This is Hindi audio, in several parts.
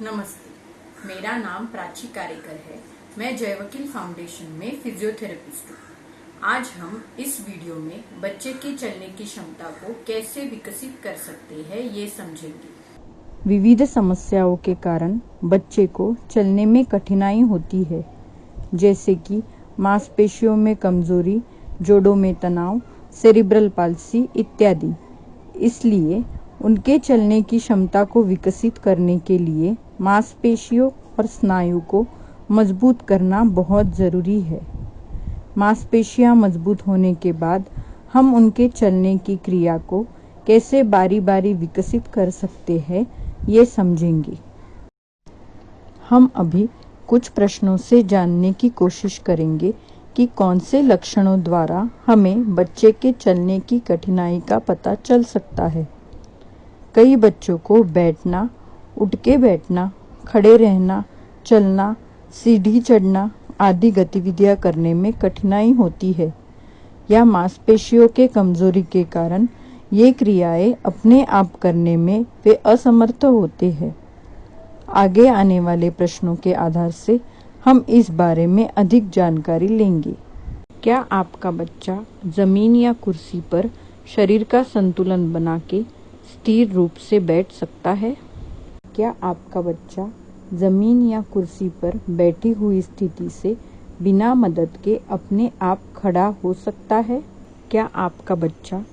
नमस्ते, मेरा नाम प्राची कारेकर है। मैं जय वकील फाउंडेशन में फिजियोथेरेपिस्ट हूँ। आज हम इस वीडियो में बच्चे की चलने की क्षमता को कैसे विकसित कर सकते हैं ये समझेंगे। विविध समस्याओं के कारण बच्चे को चलने में कठिनाई होती है, जैसे कि मांसपेशियों में कमजोरी, जोड़ों में तनाव, सेरिब्रल पाल्सी इत्यादि। इसलिए उनके चलने की क्षमता को विकसित करने के लिए मांसपेशियों और स्नायु को मजबूत करना बहुत ज़रूरी है। मांसपेशियां मजबूत होने के बाद हम उनके चलने की क्रिया को कैसे बारी बारी विकसित कर सकते हैं ये समझेंगे। हम अभी कुछ प्रश्नों से जानने की कोशिश करेंगे कि कौन से लक्षणों द्वारा हमें बच्चे के चलने की कठिनाई का पता चल सकता है। कई बच्चों को बैठना, उठ के बैठना, खड़े रहना, चलना, सीढ़ी चढ़ना आदि गतिविधियां करने में कठिनाई होती है या मांसपेशियों के कमजोरी के कारण ये क्रियाएं अपने आप करने में वे असमर्थ होते हैं। आगे आने वाले प्रश्नों के आधार से हम इस बारे में अधिक जानकारी लेंगे। क्या आपका बच्चा जमीन या कुर्सी पर शरीर का संतुलन बना के स्थिर रूप से बैठ सकता है? क्या आपका बच्चा जमीन या कुर्सी पर बैठी हुई स्थिति से बिना मदद के अपने आप खड़ा हो सकता है? क्या आपका बच्चा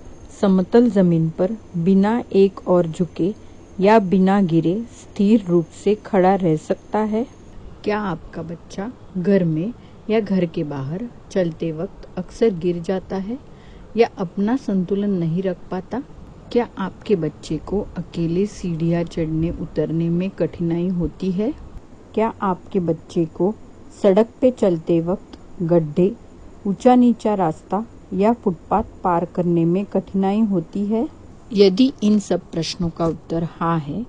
समतल जमीन पर बिना एक और झुके या बिना गिरे स्थिर रूप से खड़ा रह सकता है? क्या आपका बच्चा घर में या घर के बाहर चलते वक्त अक्सर गिर जाता है या अपना संतुलन नहीं रख पाता? क्या आपके बच्चे को अकेले सीढ़ियां चढ़ने उतरने में कठिनाई होती है? क्या आपके बच्चे को सड़क पे चलते वक्त गड्ढे, ऊंचा नीचा रास्ता या फुटपाथ पार करने में कठिनाई होती है? यदि इन सब प्रश्नों का उत्तर हाँ है,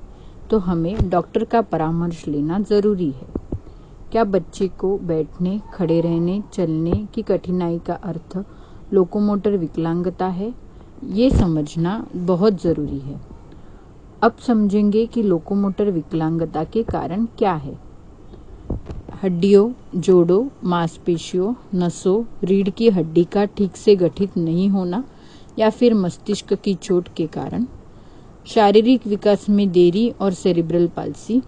तो हमें डॉक्टर का परामर्श लेना जरूरी है। क्या बच्चे को बैठने, खड़े रहने, चलने की कठिनाई का अर्थ लोकोमोटर विकलांगता है? ये समझना बहुत जरूरी है। अब समझेंगे कि लोकोमोटर विकलांगता के कारण क्या है। हड्डियों, जोड़ों, मांसपेशियों, नसों, रीढ़ की हड्डी का ठीक से गठित नहीं होना या फिर मस्तिष्क की चोट के कारण, शारीरिक विकास में देरी और सेरिब्रल पाल्सी,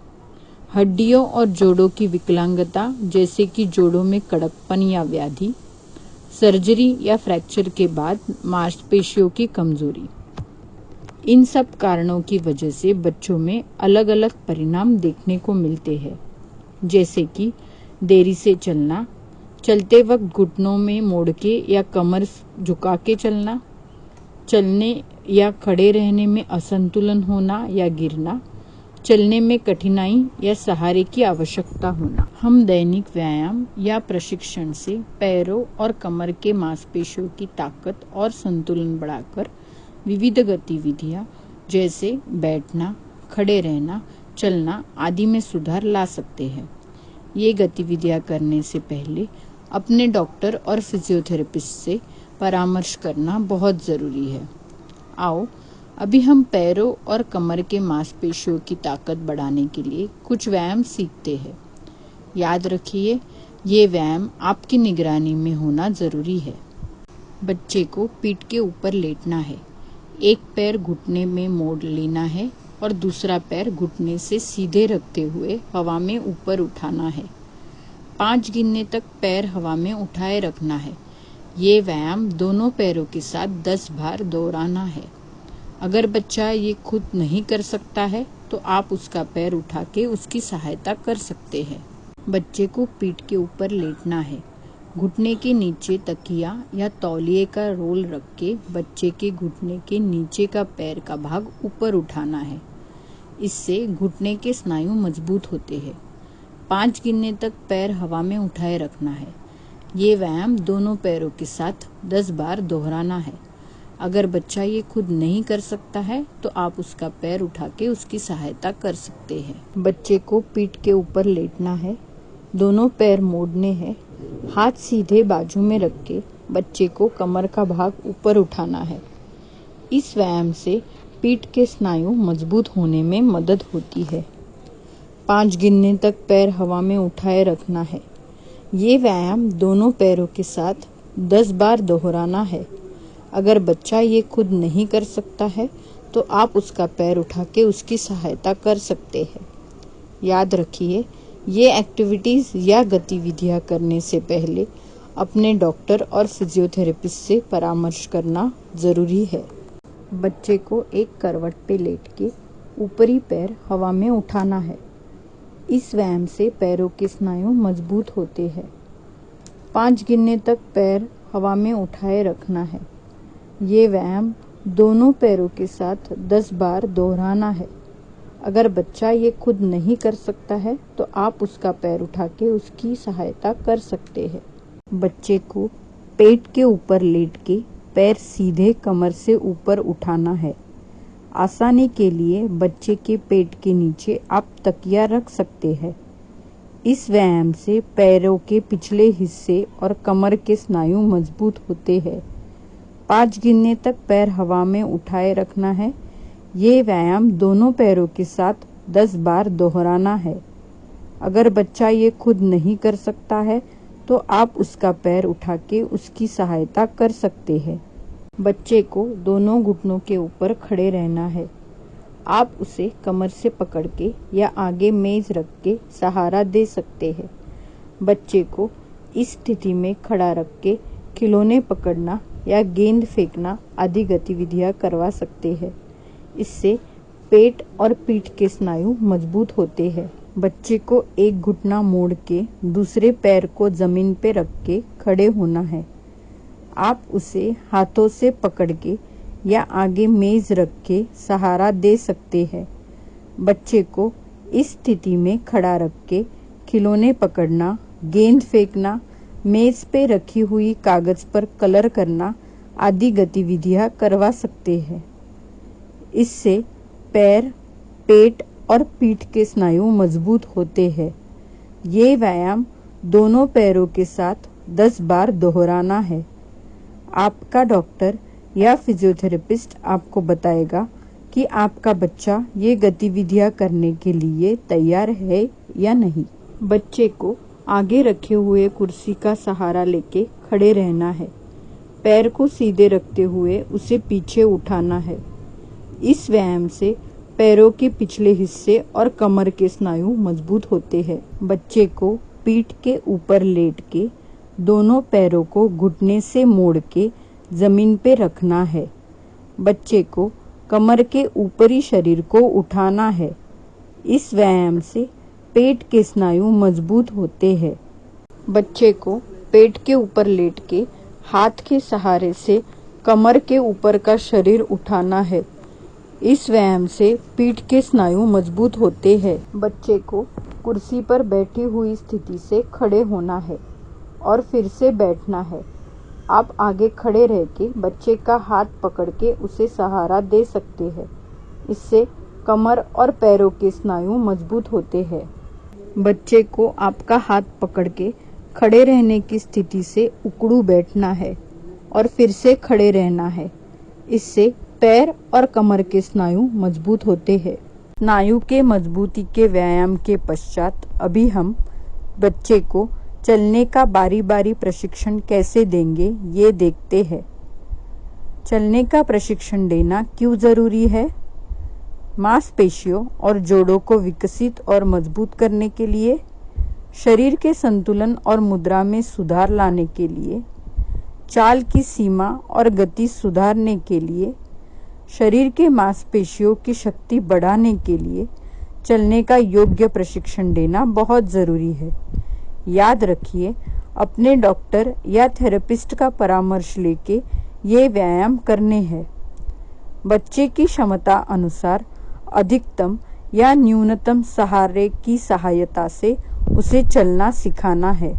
हड्डियों और जोड़ों की विकलांगता जैसे कि जोड़ों में कड़कपन या व्याधि, सर्जरी या फ्रैक्चर के बाद मांसपेशियों की कमजोरी। इन सब कारणों की वजह से बच्चों में अलग अलग परिणाम देखने को मिलते हैं, जैसे कि देरी से चलना, चलते वक्त घुटनों में मोड़ के या कमर झुका के चलना, चलने या खड़े रहने में असंतुलन होना या गिरना, चलने में कठिनाई या सहारे की आवश्यकता होना। हम दैनिक व्यायाम या प्रशिक्षण से पैरों और कमर के मांसपेशियों की ताकत और संतुलन बढ़ाकर विविध गतिविधियां जैसे बैठना, खड़े रहना, चलना आदि में सुधार ला सकते हैं। ये गतिविधियां करने से पहले अपने डॉक्टर और फिजियोथेरेपिस्ट से परामर्श करना बहुत ज़रूरी है। आओ अभी हम पैरों और कमर के मांसपेशियों की ताकत बढ़ाने के लिए कुछ व्यायाम सीखते हैं। याद रखिए, ये व्यायाम आपकी निगरानी में होना ज़रूरी है। बच्चे को पीठ के ऊपर लेटना है। एक पैर घुटने में मोड़ लेना है और दूसरा पैर घुटने से सीधे रखते हुए हवा में ऊपर उठाना है। 5 गिनने तक पैर हवा में उठाए रखना है। ये व्यायाम दोनों पैरों के साथ 10 बार दोहराना है। अगर बच्चा ये खुद नहीं कर सकता है तो आप उसका पैर उठा के उसकी सहायता कर सकते हैं। बच्चे को पीठ के ऊपर लेटना है। घुटने के नीचे तकिया या तौलिए का रोल रख के बच्चे के घुटने के नीचे का पैर का भाग ऊपर उठाना है। इससे घुटने के स्नायु मजबूत होते हैं। 5 गिनने तक पैर हवा में उठाए रखना है। ये व्यायाम दोनों पैरों के साथ 10 बार दोहराना है। अगर बच्चा ये खुद नहीं कर सकता है तो आप उसका पैर उठा के उसकी सहायता कर सकते हैं। बच्चे को पीठ के ऊपर लेटना है। दोनों पैर मोड़ने हैं। हाथ सीधे बाजू में रख के बच्चे को कमर का भाग ऊपर उठाना है। इस व्यायाम से पीठ के स्नायु मजबूत होने में मदद होती है। 5 गिनने तक पैर हवा में उठाए रखना है। ये व्यायाम दोनों पैरों के साथ 10 बार दोहराना है। अगर बच्चा ये खुद नहीं कर सकता है तो आप उसका पैर उठा के उसकी सहायता कर सकते हैं। याद रखिए, ये एक्टिविटीज़ या गतिविधियाँ करने से पहले अपने डॉक्टर और फिजियोथेरेपिस्ट से परामर्श करना ज़रूरी है। बच्चे को एक करवट पे लेट के ऊपरी पैर हवा में उठाना है। इस व्यायाम से पैरों के स्नायु मजबूत होते हैं। 5 गिनने तक पैर हवा में उठाए रखना है। ये व्यायाम दोनों पैरों के साथ 10 बार दोहराना है। अगर बच्चा ये खुद नहीं कर सकता है तो आप उसका पैर उठा के उसकी सहायता कर सकते हैं। बच्चे को पेट के ऊपर लेट के पैर सीधे कमर से ऊपर उठाना है। आसानी के लिए बच्चे के पेट के नीचे आप तकिया रख सकते हैं। इस व्यायाम से पैरों के पिछले हिस्से और कमर के स्नायु मजबूत होते हैं। 5 गिनने तक पैर हवा में उठाए रखना है। ये व्यायाम दोनों पैरों के साथ 10 बार दोहराना है। अगर बच्चा ये खुद नहीं कर सकता है तो आप उसका पैर उठा के उसकी सहायता कर सकते हैं। बच्चे को दोनों घुटनों के ऊपर खड़े रहना है। आप उसे कमर से पकड़ के या आगे मेज रख के सहारा दे सकते हैं। बच्चे को इस स्थिति में खड़ा रख के खिलौने पकड़ना या गेंद फेंकना आदि गतिविधियां करवा सकते हैं। इससे पेट और पीठ के स्नायु मजबूत होते हैं। बच्चे को एक घुटना मोड़ के दूसरे पैर को जमीन पे रख के खड़े होना है। आप उसे हाथों से पकड़ के या आगे मेज रख के सहारा दे सकते हैं। बच्चे को इस स्थिति में खड़ा रख के खिलौने पकड़ना, गेंद फेंकना, मेज पे रखी हुई कागज पर कलर करना आदि गतिविधियां करवा सकते हैं। इससे पैर, पेट और पीठ के स्नायु मजबूत होते हैं। ये व्यायाम दोनों पैरों के साथ 10 बार दोहराना है। आपका डॉक्टर या फिजियोथेरेपिस्ट आपको बताएगा कि आपका बच्चा ये गतिविधियां करने के लिए तैयार है या नहीं। बच्चे को आगे रखे हुए कुर्सी का सहारा लेके खड़े रहना है। पैर को सीधे रखते हुए उसे पीछे उठाना है। इस व्यायाम से पैरों के पिछले हिस्से और कमर के स्नायु मजबूत होते हैं। बच्चे को पीठ के ऊपर लेट के दोनों पैरों को घुटने से मोड़ के जमीन पे रखना है। बच्चे को कमर के ऊपरी शरीर को उठाना है। इस व्यायाम से पेट के स्नायु मजबूत होते हैं। बच्चे को पेट के ऊपर लेट के हाथ के सहारे से कमर के ऊपर का शरीर उठाना है। इस व्यायाम से पीठ के स्नायु मजबूत होते हैं। बच्चे को कुर्सी पर बैठी हुई स्थिति से खड़े होना है और फिर से बैठना है। आप आगे खड़े रह के बच्चे का हाथ पकड़ के उसे सहारा दे सकते हैं। इससे कमर और पैरों के स्नायु मजबूत होते हैं। बच्चे को आपका हाथ पकड़ के खड़े रहने की स्थिति से उकड़ू बैठना है और फिर से खड़े रहना है। इससे पैर और कमर के स्नायु मजबूत होते हैं। स्नायु के मजबूती के व्यायाम के पश्चात अभी हम बच्चे को चलने का बारी बारी प्रशिक्षण कैसे देंगे ये देखते हैं। चलने का प्रशिक्षण देना क्यों जरूरी है? मांसपेशियों और जोड़ों को विकसित और मजबूत करने के लिए, शरीर के संतुलन और मुद्रा में सुधार लाने के लिए, चाल की सीमा और गति सुधारने के लिए, शरीर के मांसपेशियों की शक्ति बढ़ाने के लिए चलने का योग्य प्रशिक्षण देना बहुत जरूरी है। याद रखिए, अपने डॉक्टर या थेरेपिस्ट का परामर्श लेके ये व्यायाम करने हैं। बच्चे की क्षमता अनुसार अधिकतम या न्यूनतम सहारे की सहायता से उसे चलना सिखाना है।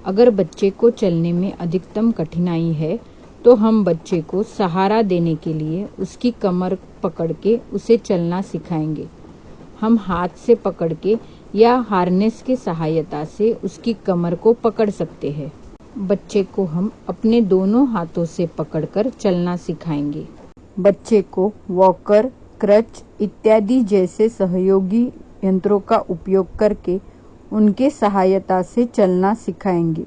अगर बच्चे को चलने में अधिकतम कठिनाई है तो हम बच्चे को सहारा देने के लिए उसकी कमर पकड़ के उसे चलना सिखाएंगे। हम हाथ से पकड़ के या हार्नेस की सहायता से उसकी कमर को पकड़ सकते हैं। बच्चे को हम अपने दोनों हाथों से पकड़कर चलना सिखाएंगे। बच्चे को वॉकर क्रच इत्यादि जैसे सहयोगी यंत्रों का उपयोग करके उनके सहायता से चलना सिखाएंगे।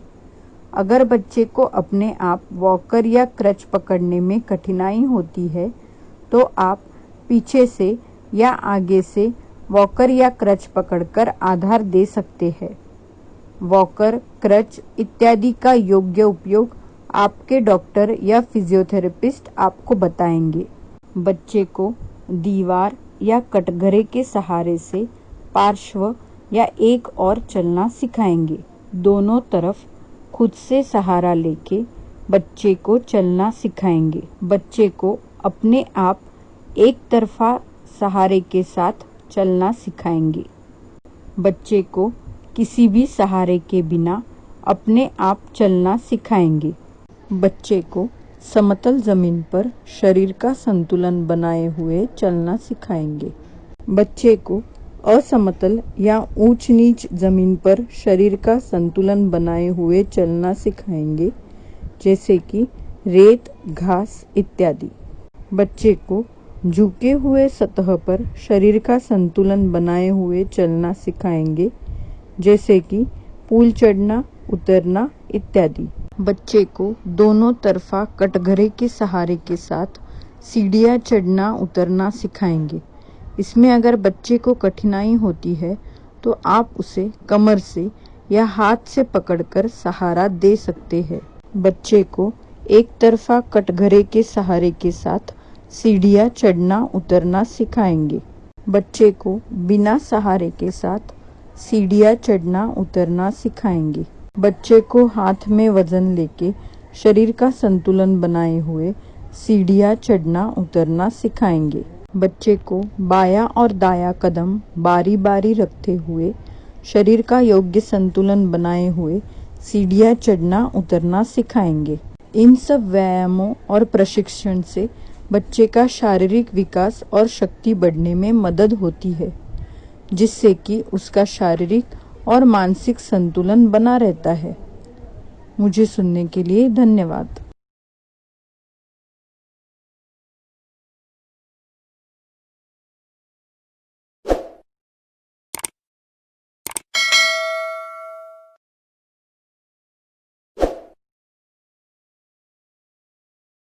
अगर बच्चे को अपने आप वॉकर या क्रच पकड़ने में कठिनाई होती है तो आप पीछे से या आगे से वॉकर या क्रच पकड़कर आधार दे सकते हैं। वॉकर, क्रच इत्यादि का योग्य उपयोग आपके डॉक्टर या फिजियोथेरेपिस्ट आपको बताएंगे। बच्चे को दीवार या कटघरे के सहारे से पार्श्व या एक और चलना सिखाएंगे। दोनों तरफ खुद से सहारा लेके बच्चे को चलना सिखाएंगे। बच्चे को अपने आप एक तरफा सहारे के साथ चलना सिखाएंगे। बच्चे को किसी भी सहारे के बिना अपने आप चलना सिखाएंगे। बच्चे को समतल जमीन पर शरीर का संतुलन बनाए हुए चलना सिखाएंगे। बच्चे को असमतल या ऊंच नीच जमीन पर शरीर का संतुलन बनाए हुए चलना सिखाएंगे, जैसे कि रेत, घास इत्यादि। बच्चे को झुके हुए सतह पर शरीर का संतुलन बनाए हुए चलना सिखाएंगे, जैसे कि पुल चढ़ना, उतरना इत्यादि। बच्चे को दोनों तरफा कटघरे के सहारे के साथ सीढ़ियाँ चढ़ना उतरना सिखाएंगे। इसमें अगर बच्चे को कठिनाई होती है तो आप उसे कमर से या हाथ से पकड़कर सहारा दे सकते हैं। बच्चे को एक तरफा कटघरे के सहारे के साथ सीढ़ियाँ चढ़ना उतरना सिखाएंगे। बच्चे को बिना सहारे के साथ सीढ़ियाँ चढ़ना उतरना सिखाएंगे। बच्चे को हाथ में वजन लेके शरीर का संतुलन बनाए हुए सीढ़ियाँ चढ़ना उतरना सिखाएंगे। बच्चे को बायां और दायां कदम बारी बारी रखते हुए शरीर का योग्य संतुलन बनाए हुए सीढ़ियाँ चढ़ना उतरना सिखाएंगे। इन सब व्यायामों और प्रशिक्षण से बच्चे का शारीरिक विकास और शक्ति बढ़ने में मदद होती है, जिससे कि उसका शारीरिक और मानसिक संतुलन बना रहता है। मुझे सुनने के लिए धन्यवाद।